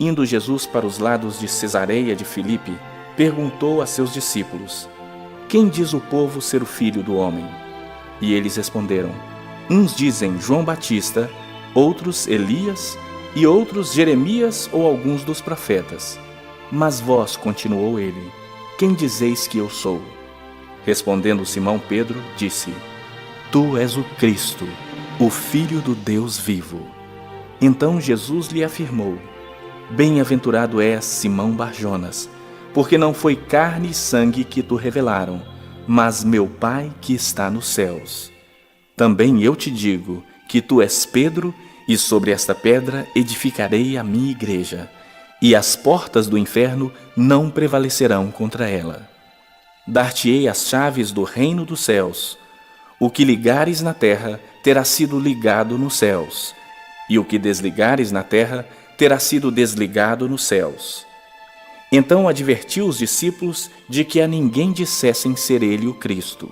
Indo Jesus para os lados de Cesareia de Filipe, perguntou a seus discípulos: Quem diz o povo ser o Filho do Homem? E eles responderam: Uns dizem João Batista, outros Elias, e outros Jeremias ou alguns dos profetas. Mas vós, continuou ele, quem dizeis que eu sou? Respondendo Simão Pedro, disse: Tu és o Cristo, o Filho do Deus vivo. Então Jesus lhe afirmou: Bem-aventurado és, Simão Barjonas, porque não foi carne e sangue que tu revelaram, mas meu Pai que está nos céus. Também eu te digo que tu és Pedro, e sobre esta pedra edificarei a minha igreja, e as portas do inferno não prevalecerão contra ela. Dar-te-ei as chaves do reino dos céus. O que ligares na terra terá sido ligado nos céus, e o que desligares na terra terá sido desligado nos céus. Então advertiu os discípulos de que a ninguém dissessem ser ele o Cristo.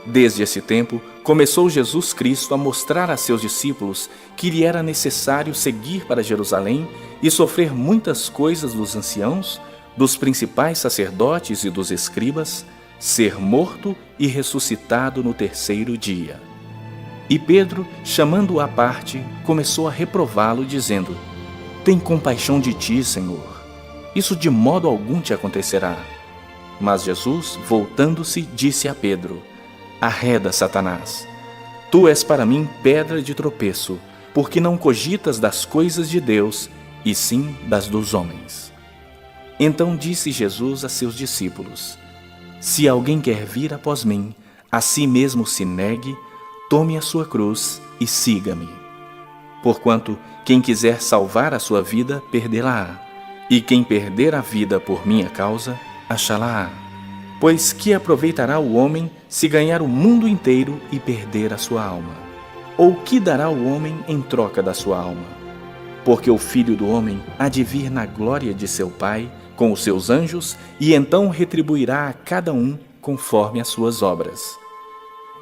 Desde esse tempo, começou Jesus Cristo a mostrar a seus discípulos que lhe era necessário seguir para Jerusalém e sofrer muitas coisas dos anciãos, dos principais sacerdotes e dos escribas, ser morto e ressuscitado no terceiro dia. E Pedro, chamando-o à parte, começou a reprová-lo, dizendo: Tem compaixão de ti, Senhor. Isso de modo algum te acontecerá. Mas Jesus, voltando-se, disse a Pedro: Arreda, Satanás. Tu és para mim pedra de tropeço, porque não cogitas das coisas de Deus, e sim das dos homens. Então disse Jesus a seus discípulos: Se alguém quer vir após mim, a si mesmo se negue, tome a sua cruz e siga-me. Porquanto quem quiser salvar a sua vida, perdê-la-á, e quem perder a vida por minha causa, achá-la-á. Pois que aproveitará o homem se ganhar o mundo inteiro e perder a sua alma? Ou que dará o homem em troca da sua alma? Porque o Filho do Homem há de vir na glória de seu Pai, com os seus anjos, e então retribuirá a cada um conforme as suas obras.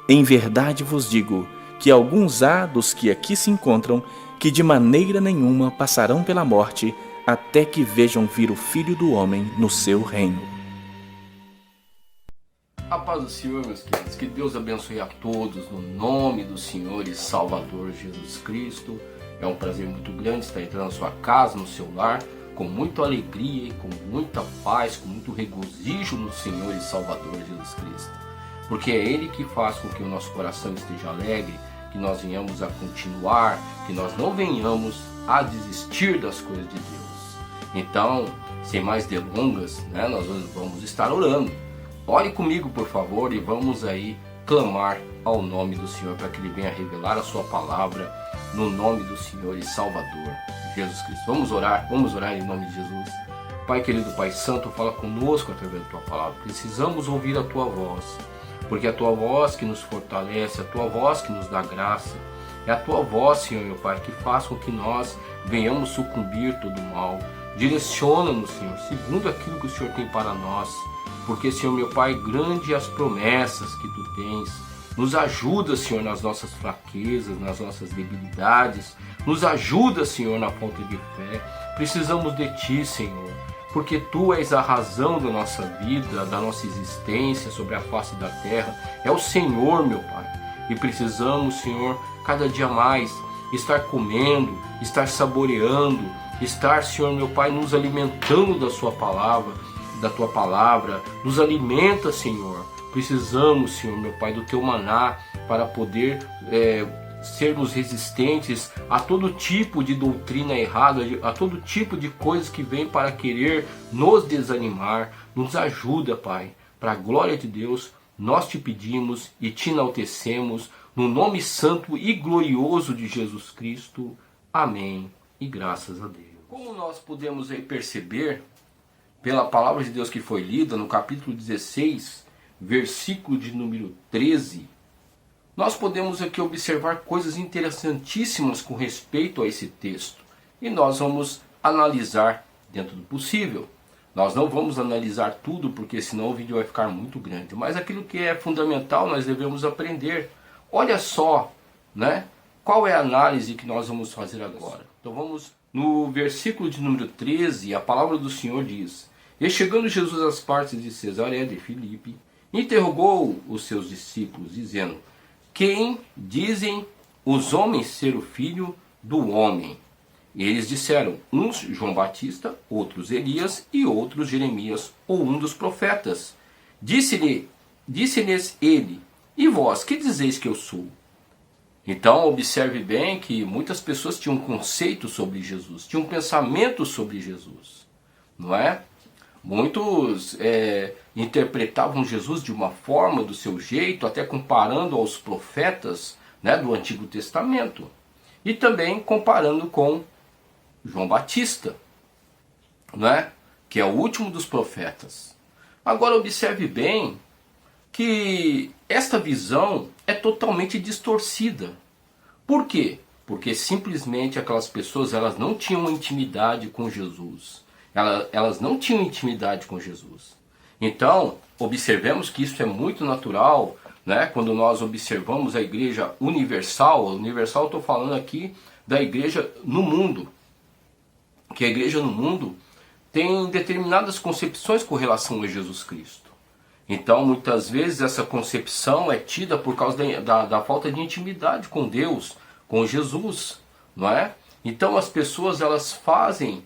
Em verdade vos digo que alguns há dos que aqui se encontram que de maneira nenhuma passarão pela morte até que vejam vir o Filho do Homem no seu reino. A paz do Senhor, meus queridos, que Deus abençoe a todos no nome do Senhor e Salvador Jesus Cristo. É um prazer muito grande estar entrando na sua casa, no seu lar, com muita alegria e com muita paz, com muito regozijo no Senhor e Salvador Jesus Cristo. Porque é Ele que faz com que o nosso coração esteja alegre, que nós venhamos a continuar, que nós não venhamos a desistir das coisas de Deus. Então, sem mais delongas, nós vamos estar orando. Ore comigo, por favor, e vamos aí clamar ao nome do Senhor para que Ele venha revelar a sua palavra no nome do Senhor e Salvador Jesus Cristo. Vamos orar em nome de Jesus. Pai querido, Pai santo, fala conosco através da Tua palavra. Precisamos ouvir a Tua voz, porque é a Tua voz que nos fortalece, a Tua voz que nos dá graça. É a Tua voz, Senhor, meu Pai, que faz com que nós venhamos sucumbir todo o mal. Direciona-nos, Senhor, segundo aquilo que o Senhor tem para nós. Porque, Senhor, meu Pai, grande as promessas que Tu tens. Nos ajuda, Senhor, nas nossas fraquezas, nas nossas debilidades. Nos ajuda, Senhor, na falta de fé. Precisamos de Ti, Senhor, porque Tu és a razão da nossa vida, da nossa existência sobre a face da terra. É o Senhor, meu Pai. E precisamos, Senhor, cada dia mais estar comendo, estar saboreando, estar, Senhor, meu Pai, nos alimentando da Sua palavra, da Tua palavra. Nos alimenta, Senhor. Precisamos, Senhor, meu Pai, do Teu maná para poder sermos resistentes a todo tipo de doutrina errada, a todo tipo de coisas que vem para querer nos desanimar. Nos ajuda, Pai, para a glória de Deus. Nós Te pedimos e Te enaltecemos no nome santo e glorioso de Jesus Cristo. Amém. E graças a Deus. Como nós podemos perceber pela palavra de Deus que foi lida no capítulo 16, versículo de número 13, nós podemos aqui observar coisas interessantíssimas com respeito a esse texto. E nós vamos analisar dentro do possível. Nós não vamos analisar tudo, porque senão o vídeo vai ficar muito grande. Mas aquilo que é fundamental nós devemos aprender. Olha só, qual é a análise que nós vamos fazer agora. Então vamos no versículo de número 13, a palavra do Senhor diz: E chegando Jesus às partes de Cesareia de Filipe, interrogou os seus discípulos, dizendo: Quem dizem os homens ser o filho do homem? E eles disseram: uns João Batista, outros Elias e outros Jeremias ou um dos profetas. Disse-lhes ele: E vós, que dizeis que eu sou? Então observe bem que muitas pessoas tinham um conceito sobre Jesus, tinham um pensamento sobre Jesus, não é? Muitos interpretavam Jesus de uma forma, do seu jeito, até comparando aos profetas, né, do Antigo Testamento. E também comparando com João Batista, não é? Que é o último dos profetas. Agora observe bem que esta visão é totalmente distorcida. Por quê? Porque simplesmente aquelas pessoas elas não tinham intimidade com Jesus. Elas não tinham intimidade com Jesus. Então, observemos que isso é muito natural, né? Quando nós observamos a igreja universal. Universal, eu estou falando aqui da igreja no mundo. Que a igreja no mundo tem determinadas concepções com relação a Jesus Cristo. Então, muitas vezes, essa concepção é tida por causa da falta de intimidade com Deus, com Jesus, não é? Então, as pessoas, elas fazem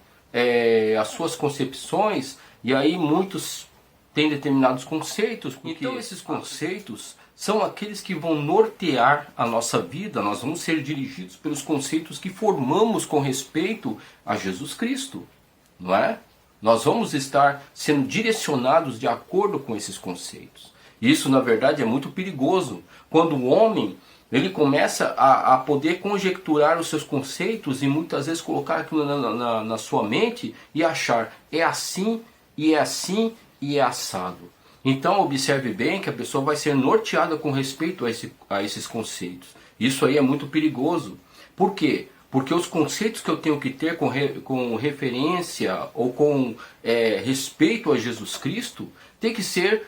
as suas concepções, e aí muitos têm determinados conceitos. Então, esses conceitos são aqueles que vão nortear a nossa vida. Nós vamos ser dirigidos pelos conceitos que formamos com respeito a Jesus Cristo, não é? Nós vamos estar sendo direcionados de acordo com esses conceitos. Isso, na verdade, é muito perigoso. Quando o homem ele começa a poder conjecturar os seus conceitos e muitas vezes colocar aquilo na sua mente e achar é assim, e é assim, e é assado. Então observe bem que a pessoa vai ser norteada com respeito a esses conceitos. Isso aí é muito perigoso. Por quê? Porque os conceitos que eu tenho que ter com referência ou com respeito a Jesus Cristo tem que ser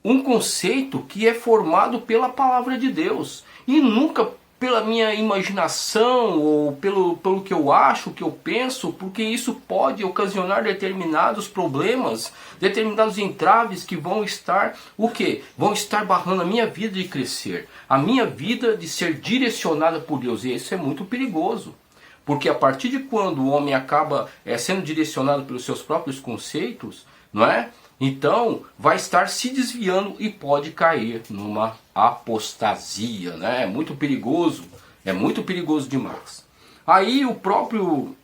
um conceito que é formado pela palavra de Deus. E nunca pela minha imaginação ou pelo que eu acho, que eu penso, porque isso pode ocasionar determinados problemas, determinados entraves que vão estar, o quê? Vão estar barrando a minha vida de crescer, a minha vida de ser direcionada por Deus. E isso é muito perigoso, porque a partir de quando o homem acaba sendo direcionado pelos seus próprios conceitos, não é? Então vai estar se desviando e pode cair numa apostasia, né? É muito perigoso demais. Aí o próprio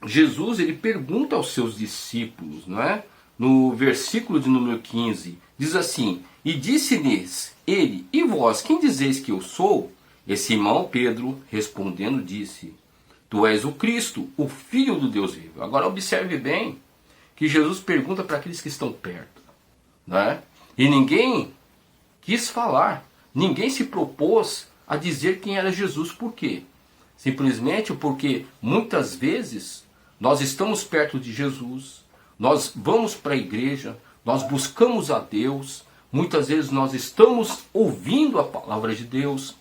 Jesus ele pergunta aos seus discípulos, não é? No versículo de número 15, diz assim: E disse-lhes ele: E vós, quem dizeis que eu sou? E Simão Pedro respondendo disse: Tu és o Cristo, o Filho do Deus vivo. Agora observe bem que Jesus pergunta para aqueles que estão perto, né? E ninguém quis falar, ninguém se propôs a dizer quem era Jesus. Por quê? Simplesmente porque muitas vezes nós estamos perto de Jesus, nós vamos para a igreja, nós buscamos a Deus, muitas vezes nós estamos ouvindo a palavra de Deus,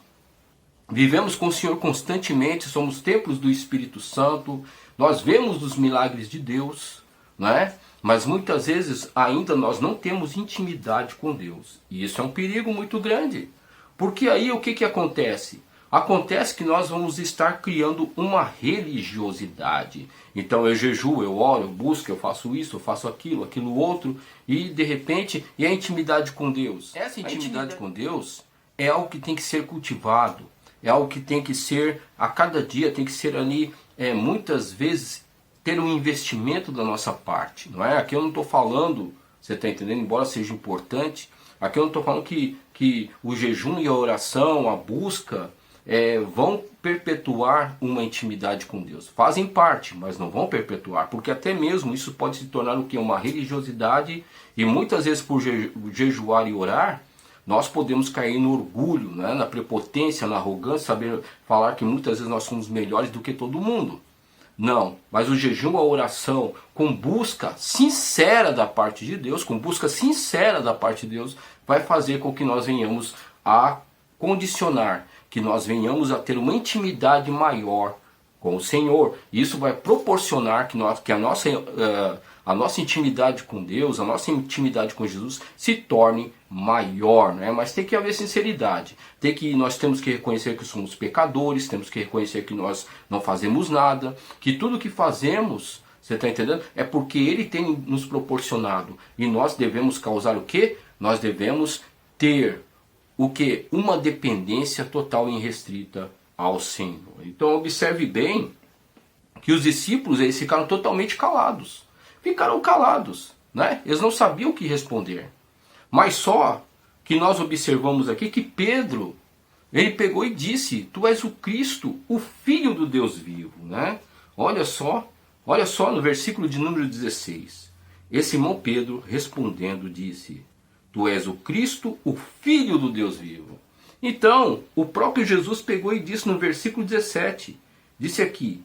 vivemos com o Senhor constantemente, somos templos do Espírito Santo, nós vemos os milagres de Deus, não é? Mas muitas vezes ainda nós não temos intimidade com Deus. E isso é um perigo muito grande. Porque aí o que acontece? Acontece que nós vamos estar criando uma religiosidade. Então eu jejuo, eu oro, eu busco, eu faço isso, eu faço aquilo outro. E de repente, e a intimidade com Deus? Essa intimidade com Deus é algo que tem que ser cultivado. É algo que tem que ser, a cada dia, tem que ser ali, muitas vezes, ter um investimento da nossa parte, não é? Aqui eu não estou falando, você está entendendo, embora seja importante, aqui eu não estou falando que o jejum e a oração, a busca, vão perpetuar uma intimidade com Deus. Fazem parte, mas não vão perpetuar, porque até mesmo isso pode se tornar o que? Uma religiosidade, e muitas vezes por jejuar e orar, nós podemos cair no orgulho, né? Na prepotência, na arrogância, saber falar que muitas vezes nós somos melhores do que todo mundo. Não, mas o jejum, a oração, com busca sincera da parte de Deus, vai fazer com que nós venhamos a condicionar, que nós venhamos a ter uma intimidade maior com o Senhor. Isso vai proporcionar que a nossa intimidade com Deus, a nossa intimidade com Jesus se torne maior, né? Mas tem que haver sinceridade. Nós temos que reconhecer que somos pecadores, temos que reconhecer que nós não fazemos nada, que tudo que fazemos, você está entendendo? É porque Ele tem nos proporcionado. E nós devemos causar o quê? Nós devemos ter o quê? Uma dependência total e irrestrita ao Senhor. Então observe bem que os discípulos eles ficaram totalmente calados. Ficaram calados, né? Eles não sabiam o que responder. Mas só que nós observamos aqui que Pedro, ele pegou e disse: Tu és o Cristo, o Filho do Deus vivo, né? Olha só no versículo de número 16. E Simão Pedro respondendo disse: Tu és o Cristo, o Filho do Deus vivo. Então, o próprio Jesus pegou e disse no versículo 17, disse aqui: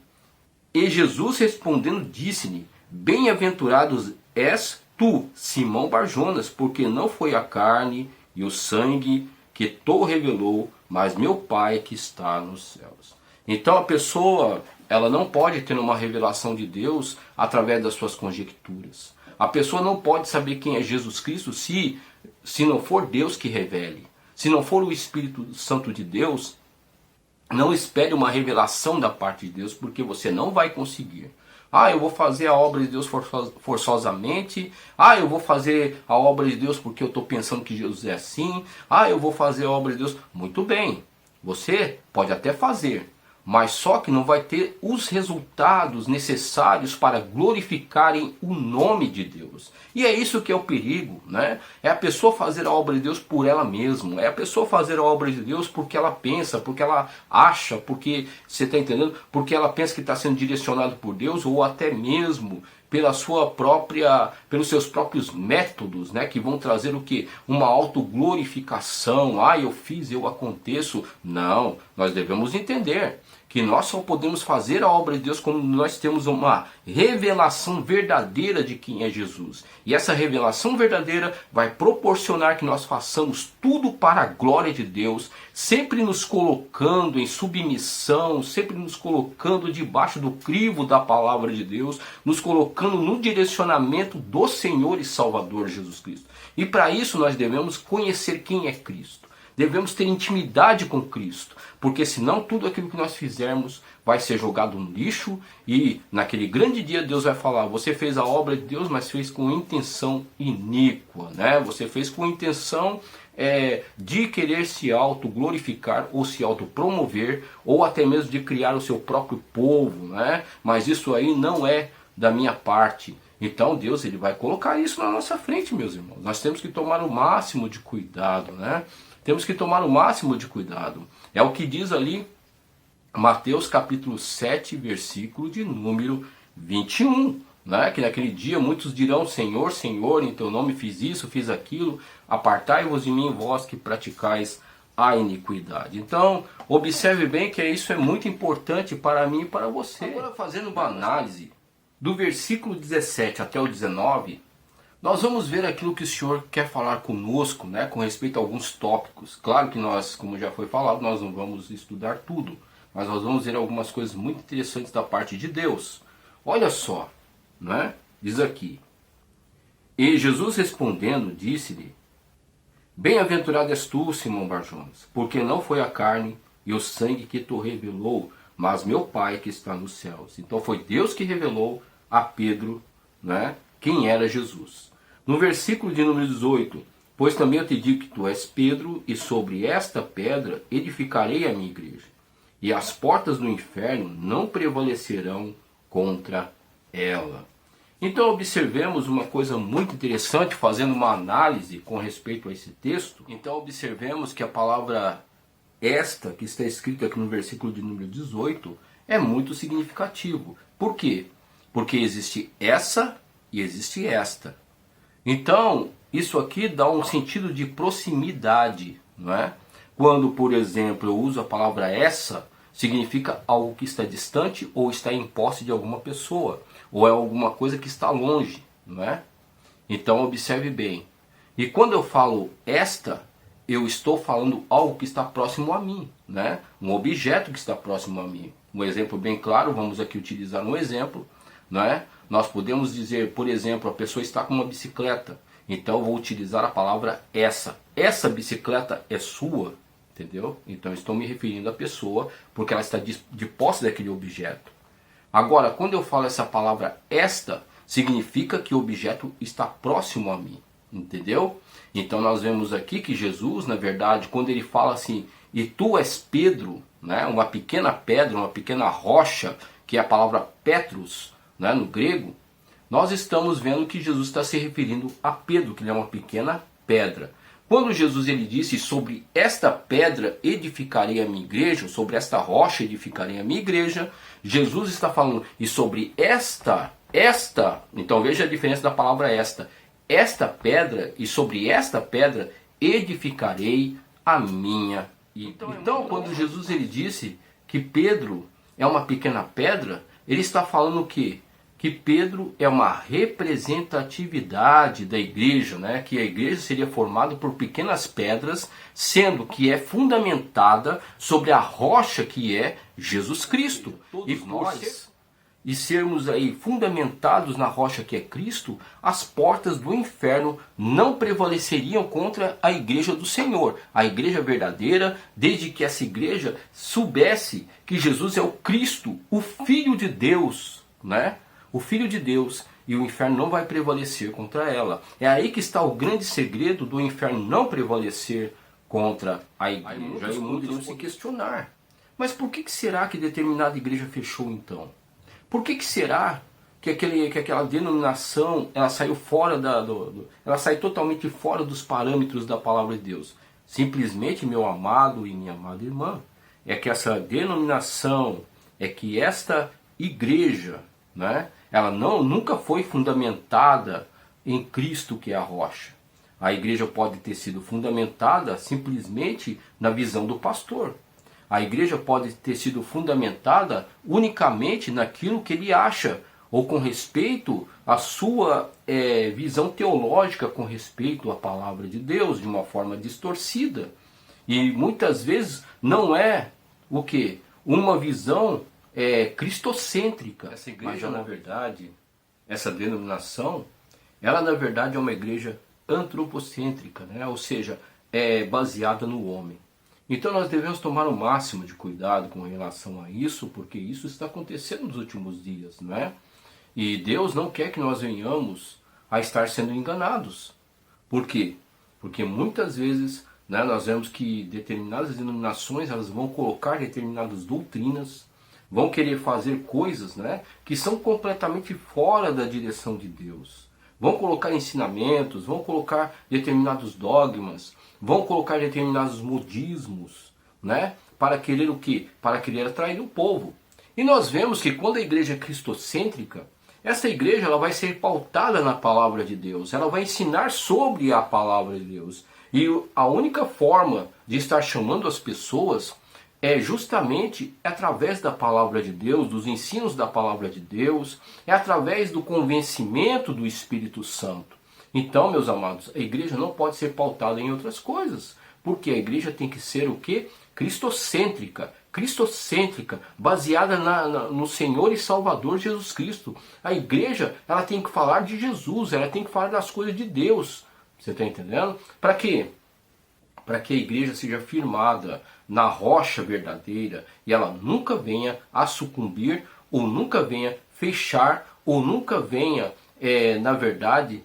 E Jesus respondendo disse-lhe: Bem-aventurado és tu, Simão Barjonas, porque não foi a carne e o sangue que te revelou, mas meu Pai que está nos céus. Então a pessoa, ela não pode ter uma revelação de Deus através das suas conjecturas. A pessoa não pode saber quem é Jesus Cristo se não for Deus que revele. Se não for o Espírito Santo de Deus, não espere uma revelação da parte de Deus, porque você não vai conseguir. Eu vou fazer a obra de Deus forçosamente. Eu vou fazer a obra de Deus porque eu estou pensando que Jesus é assim. Eu vou fazer a obra de Deus. Muito bem, você pode até fazer, mas só que não vai ter os resultados necessários para glorificarem o nome de Deus. E é isso que é o perigo, né? É a pessoa fazer a obra de Deus por ela mesma. É a pessoa fazer a obra de Deus porque ela pensa, porque ela acha, porque, você está entendendo? Porque ela pensa que está sendo direcionado por Deus, ou até mesmo pelos seus próprios métodos, né, que vão trazer o quê? Uma autoglorificação. Eu fiz, eu aconteço. Não, nós devemos entender que nós só podemos fazer a obra de Deus quando nós temos uma revelação verdadeira de quem é Jesus. E essa revelação verdadeira vai proporcionar que nós façamos tudo para a glória de Deus, sempre nos colocando em submissão, sempre nos colocando debaixo do crivo da palavra de Deus, nos colocando no direcionamento do Senhor e Salvador Jesus Cristo. E para isso nós devemos conhecer quem é Cristo. Devemos ter intimidade com Cristo, porque senão tudo aquilo que nós fizermos vai ser jogado no lixo, e naquele grande dia Deus vai falar: você fez a obra de Deus, mas fez com intenção iníqua, né? Você fez com intenção de querer se autoglorificar ou se autopromover, ou até mesmo de criar o seu próprio povo, né? Mas isso aí não é da minha parte. Então Deus ele vai colocar isso na nossa frente, meus irmãos. Nós temos que tomar o máximo de cuidado, né? Temos que tomar o máximo de cuidado. É o que diz ali Mateus capítulo 7, versículo de número 21. Né? Que naquele dia muitos dirão: Senhor, Senhor, em teu nome fiz isso, fiz aquilo. Apartai-vos de mim, vós que praticais a iniquidade. Então, observe bem que isso é muito importante para mim e para você. Agora, fazendo uma análise do versículo 17 até o 19... nós vamos ver aquilo que o Senhor quer falar conosco, né, com respeito a alguns tópicos. Claro que nós, como já foi falado, nós não vamos estudar tudo, mas nós vamos ver algumas coisas muito interessantes da parte de Deus. Olha só, né? Diz aqui: E Jesus respondendo disse-lhe: Bem-aventurado és tu, Simão Barjonas, porque não foi a carne e o sangue que te revelou, mas meu Pai que está nos céus. Então foi Deus que revelou a Pedro, né, quem era Jesus. No versículo de número 18: Pois também eu te digo que tu és Pedro, e sobre esta pedra edificarei a minha igreja, e as portas do inferno não prevalecerão contra ela. Então observemos uma coisa muito interessante, fazendo uma análise com respeito a esse texto. Então observemos que a palavra esta, que está escrita aqui no versículo de número 18, é muito significativo. Por quê? Porque existe essa e existe esta. Então, isso aqui dá um sentido de proximidade, não é? Quando, por exemplo, eu uso a palavra essa, significa algo que está distante ou está em posse de alguma pessoa, ou é alguma coisa que está longe, não é? Então, observe bem. E quando eu falo esta, eu estou falando algo que está próximo a mim, né? Um objeto que está próximo a mim. Um exemplo bem claro, vamos aqui utilizar um exemplo, não é? Nós podemos dizer, por exemplo, a pessoa está com uma bicicleta, então eu vou utilizar a palavra essa. Essa bicicleta é sua, entendeu? Então estou me referindo à pessoa porque ela está de posse daquele objeto. Agora, quando eu falo essa palavra esta, significa que o objeto está próximo a mim, entendeu? Então nós vemos aqui que Jesus, na verdade, quando ele fala assim, e tu és Pedro, né, uma pequena pedra, uma pequena rocha, que é a palavra Petrus, né, no grego, nós estamos vendo que Jesus está se referindo a Pedro, que ele é uma pequena pedra. Quando Jesus ele disse, sobre esta pedra edificarei a minha igreja, sobre esta rocha edificarei a minha igreja, Jesus está falando, e sobre esta, então veja a diferença da palavra esta pedra, e sobre esta pedra edificarei a minha igreja. Então quando Jesus ele disse que Pedro é uma pequena pedra, ele está falando o quê? Que Pedro é uma representatividade da igreja, né? Que a igreja seria formada por pequenas pedras, sendo que é fundamentada sobre a rocha que é Jesus Cristo. E nós, e sermos aí fundamentados na rocha que é Cristo, as portas do inferno não prevaleceriam contra a igreja do Senhor, a igreja verdadeira, desde que essa igreja soubesse que Jesus é o Cristo, o Filho de Deus, né? O Filho de Deus, e o inferno não vai prevalecer contra ela. É aí que está o grande segredo do inferno não prevalecer contra a igreja. Aí muitos iriam se questionar. Mas por que será que determinada igreja fechou então? Por que será que aquela denominação ela saiu fora ela sai totalmente fora dos parâmetros da palavra de Deus? Simplesmente, meu amado e minha amada irmã, é que essa denominação, é que esta igreja, né, ela nunca foi fundamentada em Cristo, que é a rocha. A igreja pode ter sido fundamentada simplesmente na visão do pastor. A igreja pode ter sido fundamentada unicamente naquilo que ele acha, ou com respeito à sua visão teológica com respeito à palavra de Deus, de uma forma distorcida. E muitas vezes não é o quê? Uma visão cristocêntrica. Essa igreja, na verdade, essa denominação, ela na verdade é uma igreja antropocêntrica, né? Ou seja, é baseada no homem. Então nós devemos tomar o máximo de cuidado com relação a isso, porque isso está acontecendo nos últimos dias, não é? E Deus não quer que nós venhamos a estar sendo enganados. Por quê? Porque muitas vezes, né, nós vemos que determinadas denominações elas vão colocar determinadas doutrinas, vão querer fazer coisas, né, que são completamente fora da direção de Deus. Vão colocar ensinamentos, vão colocar determinados dogmas, vão colocar determinados modismos, né, para querer o quê? Para querer atrair o povo. E nós vemos que quando a igreja é cristocêntrica, essa igreja ela vai ser pautada na palavra de Deus, ela vai ensinar sobre a palavra de Deus. E a única forma de estar chamando as pessoas é justamente através da palavra de Deus, dos ensinos da palavra de Deus, é através do convencimento do Espírito Santo. Então, meus amados, a igreja não pode ser pautada em outras coisas, porque a igreja tem que ser o quê? Cristocêntrica, baseada no Senhor e Salvador Jesus Cristo. A igreja ela tem que falar de Jesus, ela tem que falar das coisas de Deus. Você está entendendo? Para quê? Para que a igreja seja firmada na rocha verdadeira e ela nunca venha a sucumbir, ou nunca venha fechar, ou nunca venha, na verdade,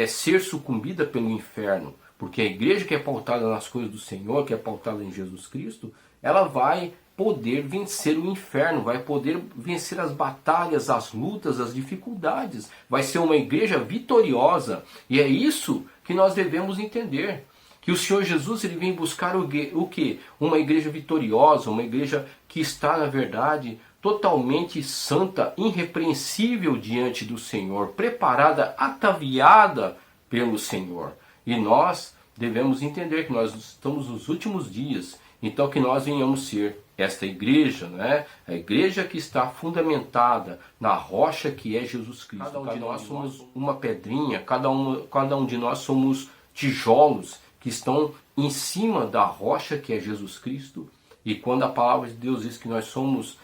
ser sucumbida pelo inferno. Porque a igreja que é pautada nas coisas do Senhor, que é pautada em Jesus Cristo, ela vai poder vencer o inferno, vai poder vencer as batalhas, as lutas, as dificuldades. Vai ser uma igreja vitoriosa. E é isso que nós devemos entender. Que o Senhor Jesus ele vem buscar o quê? Uma igreja vitoriosa, uma igreja que está, na verdade, totalmente santa, irrepreensível diante do Senhor, preparada, ataviada pelo Senhor. E nós devemos entender que nós estamos nos últimos dias, então que nós venhamos ser esta igreja, né? A igreja que está fundamentada na rocha que é Jesus Cristo. Cada um de nós somos uma pedrinha, cada um de nós somos tijolos que estão em cima da rocha que é Jesus Cristo. E quando a palavra de Deus diz que nós somos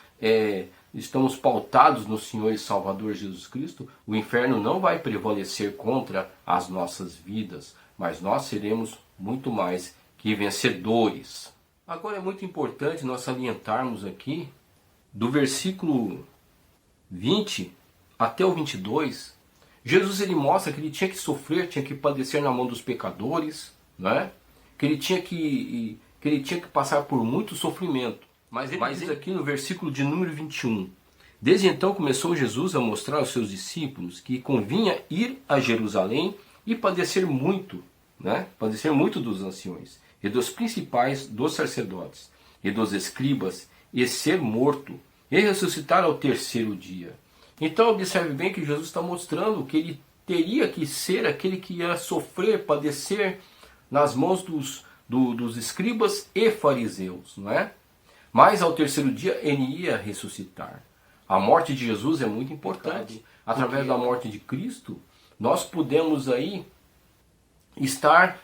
estamos pautados no Senhor e Salvador Jesus Cristo, o inferno não vai prevalecer contra as nossas vidas, mas nós seremos muito mais que vencedores. Agora é muito importante nós salientarmos aqui, do versículo 20 até o 22, Jesus ele mostra que ele tinha que sofrer, tinha que padecer na mão dos pecadores, né? Que ele tinha que passar por muito sofrimento. Mas ele diz aqui no versículo de número 21, desde então começou Jesus a mostrar aos seus discípulos que convinha ir a Jerusalém e padecer muito, né? Padecer muito dos anciões, e dos principais dos sacerdotes, e dos escribas, e ser morto, e ressuscitar ao terceiro dia. Então observe bem que Jesus está mostrando que ele teria que ser aquele que ia sofrer, padecer nas mãos dos escribas e fariseus, não é? Mas ao terceiro dia ele ia ressuscitar. A morte de Jesus é muito importante. Através da morte de Cristo, nós podemos aí estar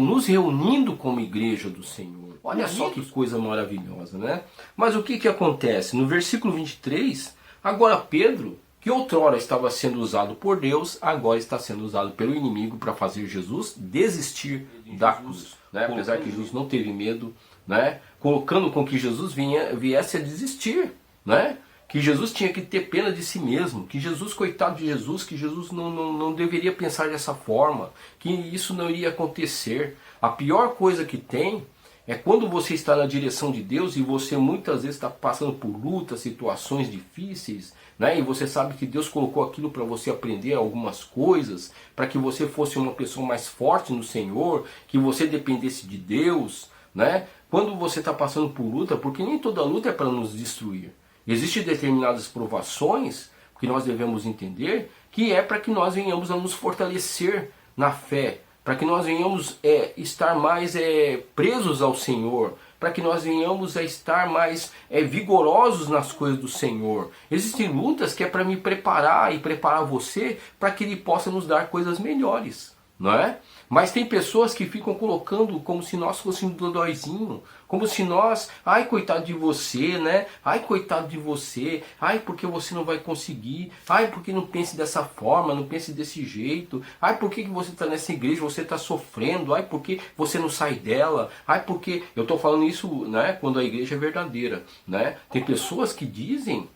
nos reunindo como igreja do Senhor. Olha só que coisa maravilhosa, né? Mas o que acontece? No versículo 23, agora Pedro, que outrora estava sendo usado por Deus, agora está sendo usado pelo inimigo para fazer Jesus desistir da cruz. Né? Apesar que Jesus não teve medo, né? Colocando com que Jesus viesse a desistir, né? Que Jesus tinha que ter pena de si mesmo, que Jesus, coitado de Jesus, que Jesus não deveria pensar dessa forma, que isso não iria acontecer. A pior coisa que tem é quando você está na direção de Deus e você muitas vezes está passando por lutas, situações difíceis, né? E você sabe que Deus colocou aquilo para você aprender algumas coisas, para que você fosse uma pessoa mais forte no Senhor, que você dependesse de Deus, né? Quando você está passando por luta, porque nem toda luta é para nos destruir. Existem determinadas provações que nós devemos entender que é para que nós venhamos a nos fortalecer na fé, para que nós venhamos estar mais presos ao Senhor, para que nós venhamos a estar mais vigorosos nas coisas do Senhor. Existem lutas que é para me preparar e preparar você para que Ele possa nos dar coisas melhores, não é? Mas tem pessoas que ficam colocando como se nós fôssemos dodóizinho, como se nós, ai coitado de você, né? Ai coitado de você, ai porque você não vai conseguir, ai porque não pense dessa forma, não pense desse jeito, ai porque você está nessa igreja, você está sofrendo, ai porque você não sai dela, ai porque, eu estou falando isso, né, quando a igreja é verdadeira, né? Tem pessoas que dizem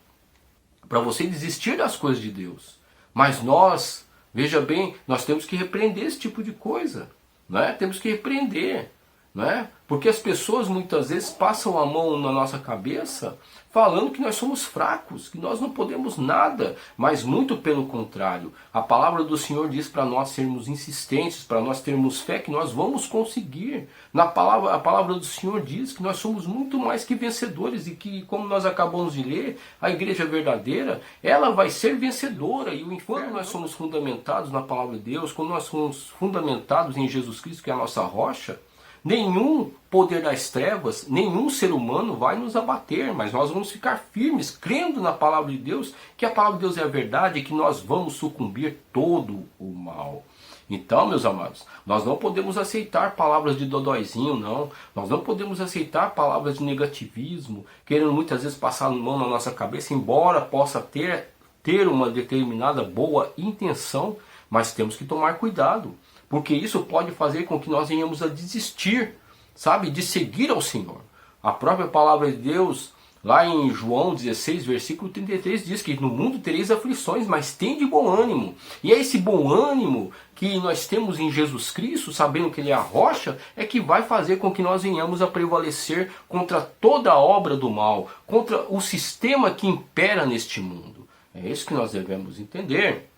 para você desistir das coisas de Deus, mas nós, veja bem, nós temos que repreender esse tipo de coisa, né? Temos que repreender, né? Porque as pessoas muitas vezes passam a mão na nossa cabeça falando que nós somos fracos, que nós não podemos nada, mas muito pelo contrário. A palavra do Senhor diz para nós sermos insistentes, para nós termos fé que nós vamos conseguir. A palavra do Senhor diz que nós somos muito mais que vencedores e que, como nós acabamos de ler, a igreja verdadeira, ela vai ser vencedora. E quando nós somos fundamentados na palavra de Deus, quando nós somos fundamentados em Jesus Cristo, que é a nossa rocha, nenhum poder das trevas, nenhum ser humano vai nos abater, mas nós vamos ficar firmes, crendo na palavra de Deus, que a palavra de Deus é a verdade e que nós vamos sucumbir todo o mal. Então, meus amados, nós não podemos aceitar palavras de dodóizinho, não. Nós não podemos aceitar palavras de negativismo, querendo muitas vezes passar a mão na nossa cabeça, embora possa ter uma determinada boa intenção, mas temos que tomar cuidado. Porque isso pode fazer com que nós venhamos a desistir, sabe, de seguir ao Senhor. A própria palavra de Deus, lá em João 16, versículo 33, diz que no mundo tereis aflições, mas tende bom ânimo. E é esse bom ânimo que nós temos em Jesus Cristo, sabendo que Ele é a rocha, é que vai fazer com que nós venhamos a prevalecer contra toda a obra do mal, contra o sistema que impera neste mundo. É isso que nós devemos entender.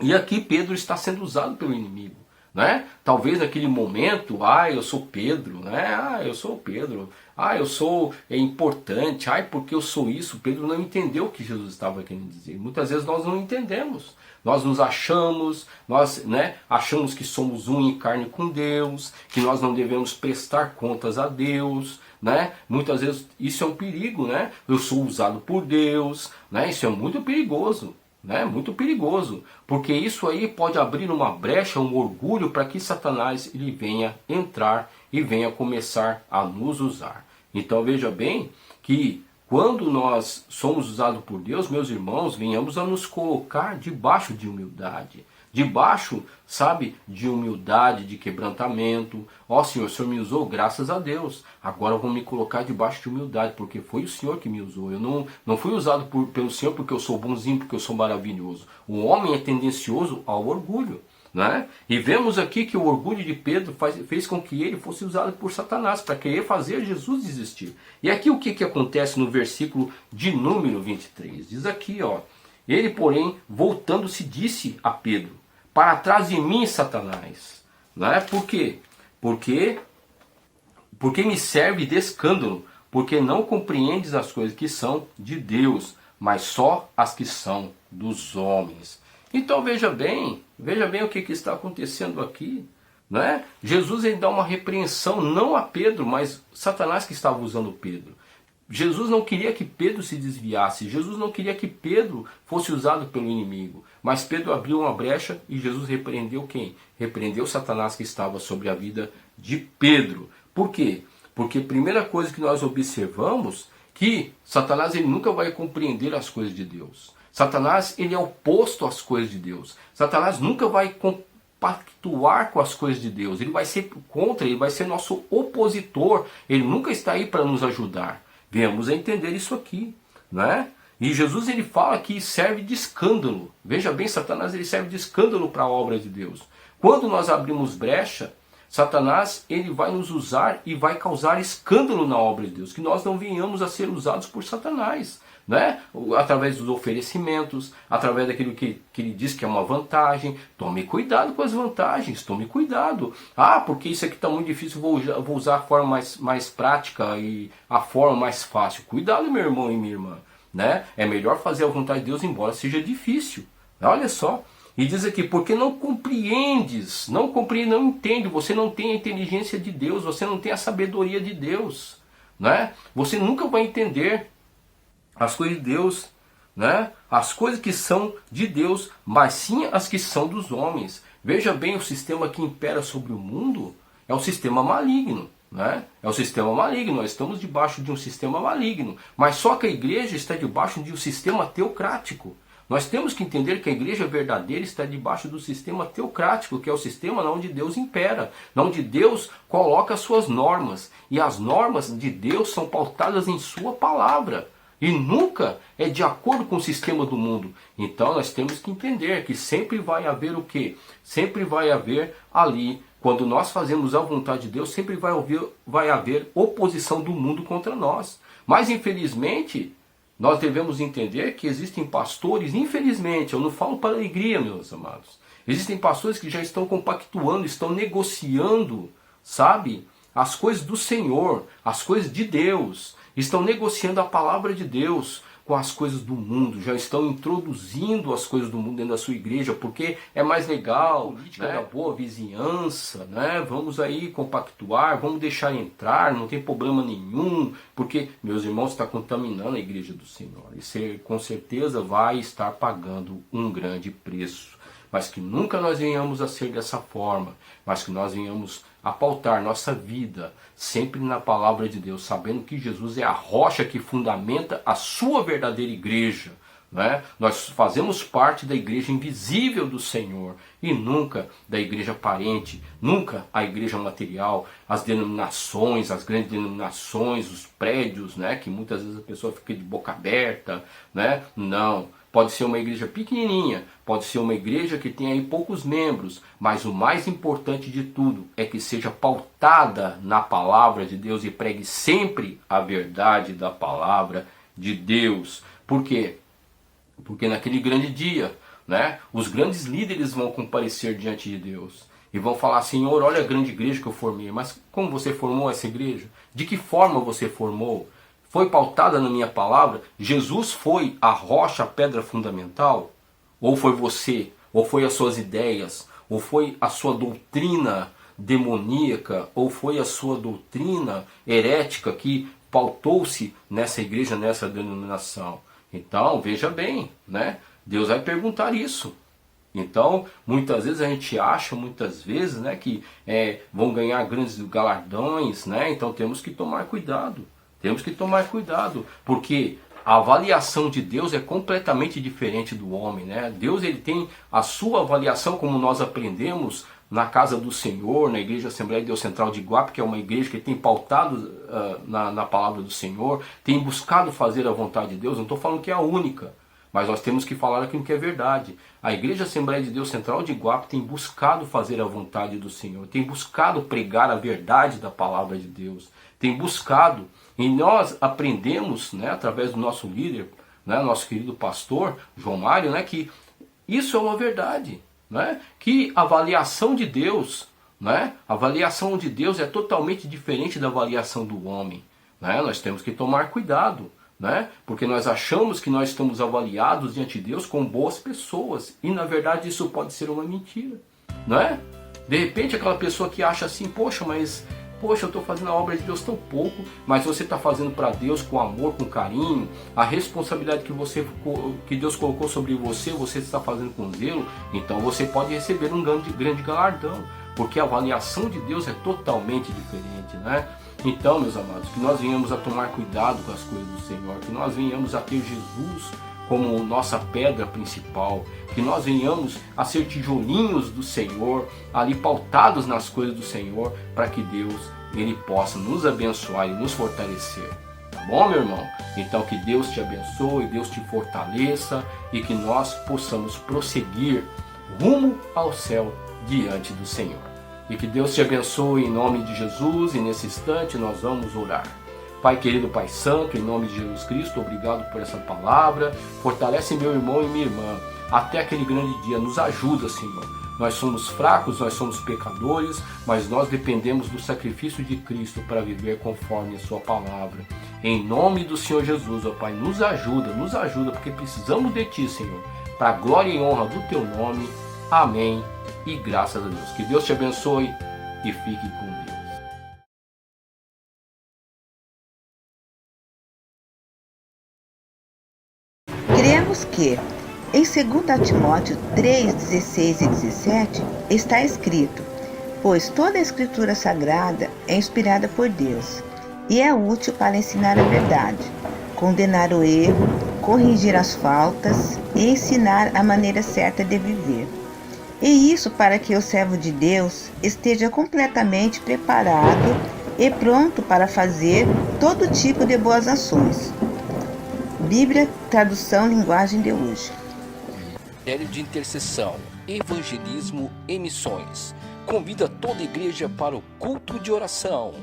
E aqui Pedro está sendo usado pelo inimigo. Né? Talvez naquele momento, eu sou Pedro, né? Eu sou Pedro, eu sou importante, porque eu sou isso. Pedro não entendeu o que Jesus estava querendo dizer. Muitas vezes nós não entendemos, nós nos achamos, achamos que somos unha e carne com Deus, que nós não devemos prestar contas a Deus, né? Muitas vezes isso é um perigo, né? Eu sou usado por Deus, né? Isso é muito perigoso. Muito perigoso, porque isso aí pode abrir uma brecha, um orgulho para que Satanás ele venha entrar e venha começar a nos usar. Então veja bem que quando nós somos usados por Deus, meus irmãos, venhamos a nos colocar debaixo de humildade. Debaixo, sabe, de humildade, de quebrantamento. Ó Senhor, o Senhor me usou, graças a Deus. Agora eu vou me colocar debaixo de humildade, porque foi o Senhor que me usou. Eu não fui usado pelo Senhor porque eu sou bonzinho, porque eu sou maravilhoso. O homem é tendencioso ao orgulho. Né? E vemos aqui que o orgulho de Pedro fez com que ele fosse usado por Satanás para querer fazer Jesus desistir. E aqui o que acontece no versículo de número 23? Diz aqui, ó, ele porém, voltando-se, disse a Pedro: para trás de mim, Satanás. Né? Por quê? Porque me serve de escândalo, porque não compreendes as coisas que são de Deus, mas só as que são dos homens. Então veja bem o que está acontecendo aqui. Né? Jesus ele dá uma repreensão não a Pedro, mas Satanás que estava usando Pedro. Jesus não queria que Pedro se desviasse, Jesus não queria que Pedro fosse usado pelo inimigo. Mas Pedro abriu uma brecha e Jesus repreendeu quem? Repreendeu Satanás que estava sobre a vida de Pedro. Por quê? Porque a primeira coisa que nós observamos que Satanás ele nunca vai compreender as coisas de Deus. Satanás ele é oposto às coisas de Deus. Satanás nunca vai compactuar com as coisas de Deus. Ele vai ser contra, ele vai ser nosso opositor. Ele nunca está aí para nos ajudar. Venhamos a entender isso aqui, né? E Jesus ele fala que serve de escândalo. Veja bem, Satanás ele serve de escândalo para a obra de Deus. Quando nós abrimos brecha, Satanás ele vai nos usar e vai causar escândalo na obra de Deus, que nós não venhamos a ser usados por Satanás. Né? Através dos oferecimentos, através daquilo que ele diz que é uma vantagem. Tome cuidado com as vantagens, tome cuidado. Ah, porque isso aqui está muito difícil, vou usar a forma mais prática e a forma mais fácil. Cuidado, meu irmão e minha irmã. Né? É melhor fazer a vontade de Deus, embora seja difícil. Olha só. E diz aqui, porque não compreendes, não entende, você não tem a inteligência de Deus, você não tem a sabedoria de Deus. Né? Você nunca vai entender as coisas de Deus, né? As coisas que são de Deus, mas sim as que são dos homens. Veja bem, o sistema que impera sobre o mundo é o sistema maligno. Né? É o sistema maligno, nós estamos debaixo de um sistema maligno. Mas só que a igreja está debaixo de um sistema teocrático. Nós temos que entender que a igreja verdadeira está debaixo do sistema teocrático, que é o sistema onde Deus impera, onde Deus coloca as suas normas. E as normas de Deus são pautadas em sua palavra. E nunca é de acordo com o sistema do mundo. Então nós temos que entender que sempre vai haver o quê? Sempre vai haver ali, quando nós fazemos a vontade de Deus, sempre vai haver oposição do mundo contra nós. Mas infelizmente, nós devemos entender que existem pastores, infelizmente, eu não falo para alegria, meus amados. Existem pastores que já estão compactuando, estão negociando, sabe? As coisas do Senhor, as coisas de Deus. Estão negociando a palavra de Deus com as coisas do mundo, já estão introduzindo as coisas do mundo dentro da sua igreja, porque é mais legal, política, né? Da boa vizinhança, né? Vamos aí compactuar, vamos deixar entrar, não tem problema nenhum, porque, meus irmãos, está contaminando a igreja do Senhor, e você com certeza vai estar pagando um grande preço. Mas que nunca nós venhamos a ser dessa forma, mas que nós venhamos a pautar nossa vida sempre na palavra de Deus, sabendo que Jesus é a rocha que fundamenta a sua verdadeira igreja. Né? Nós fazemos parte da igreja invisível do Senhor e nunca da igreja aparente, nunca a igreja material, as denominações, as grandes denominações, os prédios, né? Que muitas vezes a pessoa fica de boca aberta. Né? Não. Pode ser uma igreja pequenininha, pode ser uma igreja que tem aí poucos membros, mas o mais importante de tudo é que seja pautada na palavra de Deus e pregue sempre a verdade da palavra de Deus. Por quê? Porque naquele grande dia, né, os grandes líderes vão comparecer diante de Deus e vão falar: Senhor, olha a grande igreja que eu formei, mas como você formou essa igreja? De que forma você formou? Foi pautada na minha palavra? Jesus foi a rocha, a pedra fundamental? Ou foi você? Ou foi as suas ideias? Ou foi a sua doutrina demoníaca? Ou foi a sua doutrina herética que pautou-se nessa igreja, nessa denominação? Então, veja bem, né? Deus vai perguntar isso. Então, muitas vezes a gente acha, né, que vão ganhar grandes galardões, né? Então temos que tomar cuidado. Temos que tomar cuidado, porque a avaliação de Deus é completamente diferente do homem, né? Deus, ele tem a sua avaliação, como nós aprendemos na casa do Senhor, na Igreja Assembleia de Deus Central de Iguape, que é uma igreja que tem pautado na palavra do Senhor, tem buscado fazer a vontade de Deus. Não estou falando que é a única, mas nós temos que falar aquilo que é verdade. A Igreja Assembleia de Deus Central de Iguape tem buscado fazer a vontade do Senhor, tem buscado pregar a verdade da palavra de Deus, tem buscado, e nós aprendemos, né, através do nosso líder, né, nosso querido pastor João Mário, né, que isso é uma verdade, né, que a avaliação de Deus, né, a avaliação de Deus é totalmente diferente da avaliação do homem, né? Nós temos que tomar cuidado, né? Porque nós achamos que nós estamos avaliados diante de Deus com boas pessoas, e na verdade isso pode ser uma mentira, não é? De repente aquela pessoa que acha assim, poxa, eu estou fazendo a obra de Deus tão pouco, mas você está fazendo para Deus com amor, com carinho, a responsabilidade que Deus colocou sobre você, você está fazendo com zelo, então você pode receber um grande galardão, porque a avaliação de Deus é totalmente diferente, né? Então, meus amados, que nós venhamos a tomar cuidado com as coisas do Senhor, que nós venhamos a ter Jesus como nossa pedra principal, que nós venhamos a ser tijolinhos do Senhor, ali pautados nas coisas do Senhor, para que Deus, ele possa nos abençoar e nos fortalecer. Tá bom, meu irmão? Então que Deus te abençoe, Deus te fortaleça e que nós possamos prosseguir rumo ao céu diante do Senhor. E que Deus te abençoe em nome de Jesus, e nesse instante nós vamos orar. Pai querido, Pai santo, em nome de Jesus Cristo, obrigado por essa palavra. Fortalece meu irmão e minha irmã até aquele grande dia. Nos ajuda, Senhor. Nós somos fracos, nós somos pecadores, mas nós dependemos do sacrifício de Cristo para viver conforme a sua palavra. Em nome do Senhor Jesus, ó Pai, nos ajuda, porque precisamos de Ti, Senhor, para a glória e honra do Teu nome. Amém. E graças a Deus. Que Deus te abençoe e fique com Deus. Cremos que em 2 Timóteo 3, 16 e 17 está escrito: pois toda a Escritura Sagrada é inspirada por Deus e é útil para ensinar a verdade, condenar o erro, corrigir as faltas e ensinar a maneira certa de viver. E isso para que o servo de Deus esteja completamente preparado e pronto para fazer todo tipo de boas ações. Bíblia, tradução, linguagem de hoje. Ministério de Intercessão, Evangelismo e Missões convida toda a igreja para o culto de oração.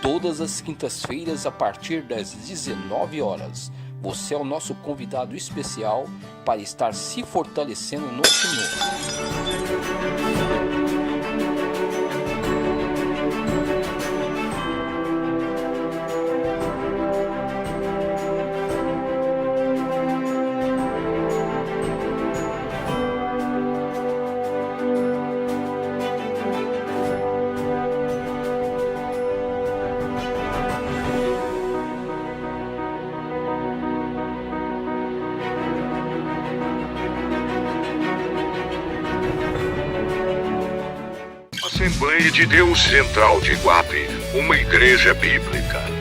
Todas as quintas-feiras a partir das 19 horas. Você é o nosso convidado especial para estar se fortalecendo no Senhor. Assembleia de Deus Central de Iguape, uma igreja bíblica.